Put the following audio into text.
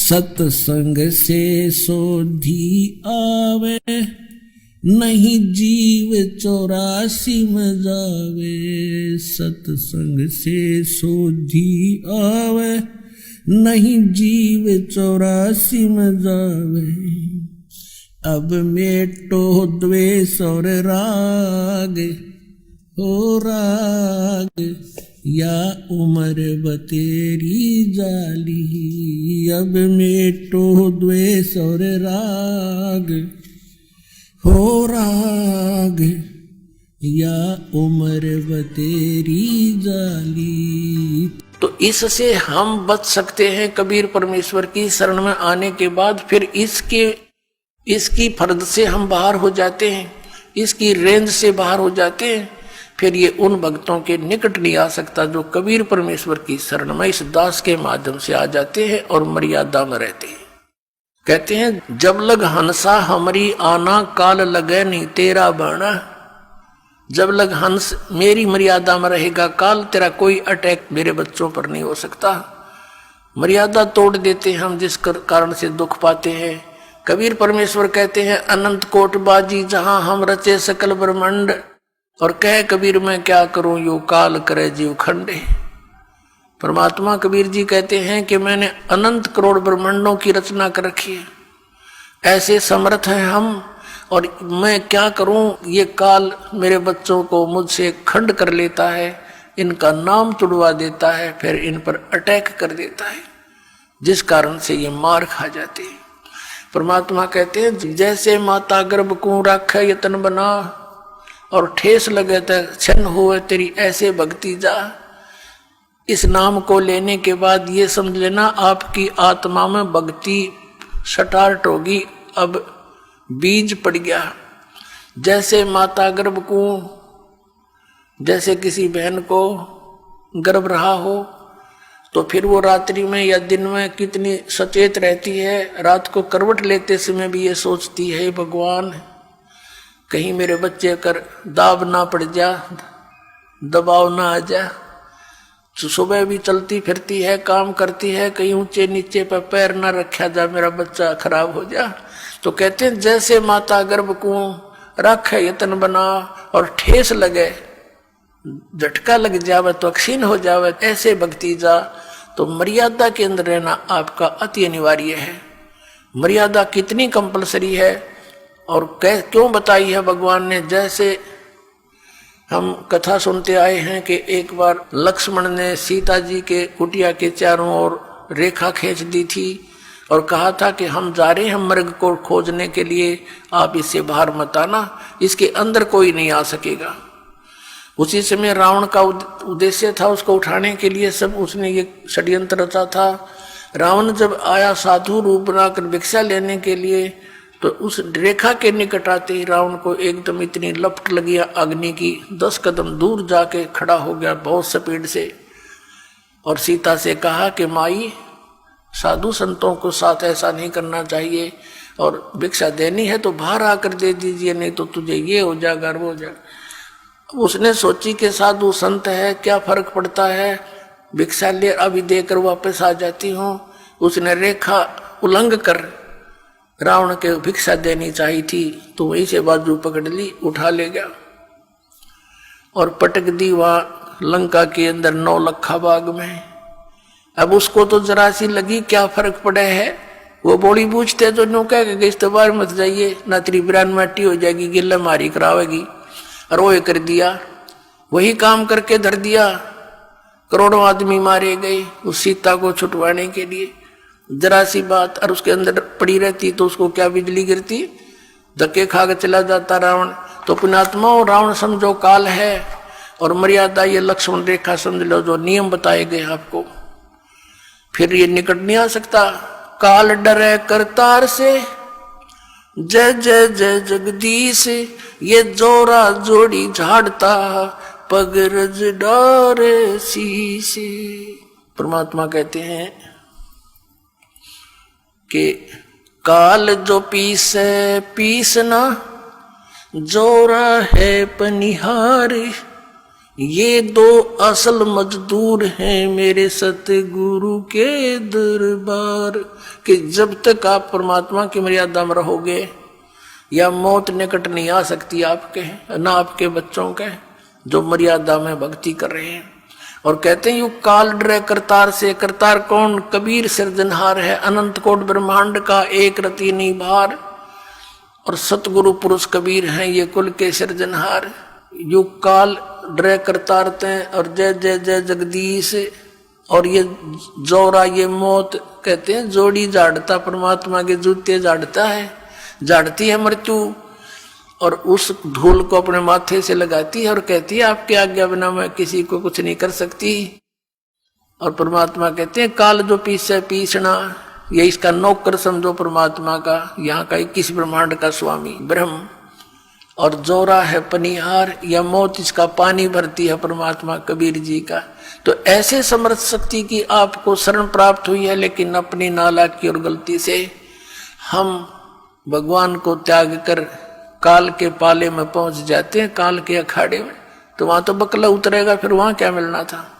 सत्संग से सोधी आवे, नहीं जीव 84 में जावे। सत्संग से सोधी आवे, नहीं जीव 84 में जावे। अब मेटो द्वेष और राग, हो राग या उम्र बतेरी जाली। अब मेटो द्वेष और राग, हो राग या उम्र बतेरी जाली। तो इससे हम बच सकते हैं कबीर परमेश्वर की शरण में आने के बाद। फिर इसकी फर्द से हम बाहर हो जाते हैं, इसकी रेंज से बाहर हो जाते हैं। फिर ये उन भक्तों के निकट नहीं आ सकता जो कबीर परमेश्वर की शरण में इस दास के माध्यम से आ जाते हैं और मर्यादा में रहते हैं। कहते हैं जब लग हंसा हमारी आना, काल लगे नहीं तेरा बना। जब लग हंस मेरी मर्यादा में रहेगा, काल तेरा कोई अटैक मेरे बच्चों पर नहीं हो सकता। मर्यादा तोड़ देते हैं हम, जिस कारण से दुख पाते हैं। कबीर परमेश्वर कहते हैं अनंत कोट बाजी जहां हम रचे सकल ब्रह्मांड, और कह कबीर मैं क्या करूं यो काल करे जीव खंडे। परमात्मा कबीर जी कहते हैं कि मैंने अनंत करोड़ ब्रह्मांडों की रचना कर रखी है, ऐसे समर्थ हैं हम, और मैं क्या करूं, ये काल मेरे बच्चों को मुझसे खंड कर लेता है, इनका नाम तुड़वा देता है, फिर इन पर अटैक कर देता है, जिस कारण से ये मार खा जाते हैं। परमात्मा कहते हैं जैसे माता गर्भ को रख यतन बना, और ठेस लगे तो छन हुए तेरी ऐसे भक्ति जा। इस नाम को लेने के बाद ये समझ लेना आपकी आत्मा में भक्ति स्टार्ट होगी, अब बीज पड़ गया। जैसे माता गर्भ को, जैसे किसी बहन को गर्भ रहा हो तो फिर वो रात्रि में या दिन में कितनी सचेत रहती है। रात को करवट लेते समय भी ये सोचती है भगवान कहीं मेरे बच्चे कर दाब ना पड़ जा, दबाव ना आ जा। तो सुबह भी चलती फिरती है, काम करती है, कहीं ऊंचे नीचे पर पैर ना रखा जा, मेरा बच्चा खराब हो जा। तो कहते हैं जैसे माता गर्भ को रख यतन बना, और ठेस लगे, झटका लग जावे तो अक्षीण हो जावे, ऐसे भक्ति जा। तो मर्यादा के अंदर रहना आपका अति अनिवार्य है। मर्यादा कितनी कंपलसरी है और क्यों बताई है भगवान ने। जैसे हम कथा सुनते आए हैं कि एक बार लक्ष्मण ने सीता जी के कुटिया के चारों ओर रेखा खींच दी थी और कहा था कि हम जा रहे हैं मर्ग को खोजने के लिए, आप इसे बाहर मत आना, इसके अंदर कोई नहीं आ सकेगा। उसी समय रावण का उद्देश्य था उसको उठाने के लिए, सब उसने ये षड्यंत्र रचा था। रावण जब आया साधु रूप बनाकर भिक्षा लेने के लिए, तो उस रेखा के निकट आते ही रावण को एकदम इतनी लपट लगी अग्नि की, 10 कदम दूर जाके खड़ा हो गया बहुत स्पीड से, और सीता से कहा कि माई साधु संतों को साथ ऐसा नहीं करना चाहिए, और भिक्षा देनी है तो बाहर आकर दे दीजिए, नहीं तो तुझे ये हो जाएगा वो हो जाएगा। उसने सोची कि साधु संत है, क्या फर्क पड़ता है, भिक्षा ले अभी देकर वापस आ जाती हूँ। उसने रेखा उल्लंघ कर रावण के भिक्षा देनी चाहिए थी, तो वहीं से बाजू पकड़ ली, उठा ले गया और पटक दी वहां लंका के अंदर 9 लखा बाग में। अब उसको तो जरा सी लगी क्या फर्क पड़ा है, वो बोली पूछते तो नो कह इस तो बाहर मत जाइए, ना तेरी बिरान माटी हो जाएगी, गिल्ला मारी करावेगी, और वो कर दिया, वही काम करके धर दिया। करोड़ों आदमी मारे गए उस सीता को छुटवाने के लिए, जरा सी बात और उसके अंदर पड़ी रहती तो उसको क्या बिजली गिरती, धक्के खा के चला जाता रावण। तो पुण्यात्मा रावण समझो काल है, और मर्यादा ये लक्ष्मण रेखा समझ लो जो नियम बताए गए आपको, फिर ये निकट नहीं आ सकता। काल डरे करतार से, जय जय जय जगदीश, ये जोरा जोड़ी झाड़ता, पगरज डारे शीशे। परमात्मा कहते हैं कि काल जो पीसे पीसना, जोरा है पनिहार, ये दो असल मजदूर हैं मेरे सतगुरु के दरबार। कि जब तक आप परमात्मा की मर्यादा में रहोगे या मौत निकट नहीं आ सकती आपके, ना आपके बच्चों के जो मर्यादा में भक्ति कर रहे हैं। और कहते हैं यू काल डरे करतार से। करतार कौन? कबीर सिरजनहार है, अनंत कोट ब्रह्मांड का एक रति निभार। और सतगुरु पुरुष कबीर हैं ये कुल के सिरजनहार। यू काल डरे करतार ते और जय जय जय जगदीश। और ये जोरा ये मौत कहते हैं जोड़ी झाड़ता, परमात्मा के जूते झाड़ता है, झाड़ती है मृत्यु। और उस धूल को अपने माथे से लगाती है और कहती है आपके आज्ञा बिना मैं किसी को कुछ नहीं कर सकती। और परमात्मा कहते हैं काल जो पीछे पीसना, ये इसका नौकर समझो परमात्मा का, यहाँ का 21 ब्रह्मांड का स्वामी ब्रह्म। और जोरा है पनिहार या मौत इसका पानी भरती है परमात्मा कबीर जी का। तो ऐसे समर्थ शक्ति की आपको शरण प्राप्त हुई है, लेकिन अपनी नालायकी और गलती से हम भगवान को त्याग कर काल के पाले में पहुंच जाते हैं, काल के अखाड़े में। तो वहां तो बकला उतरेगा, फिर वहां क्या मिलना था।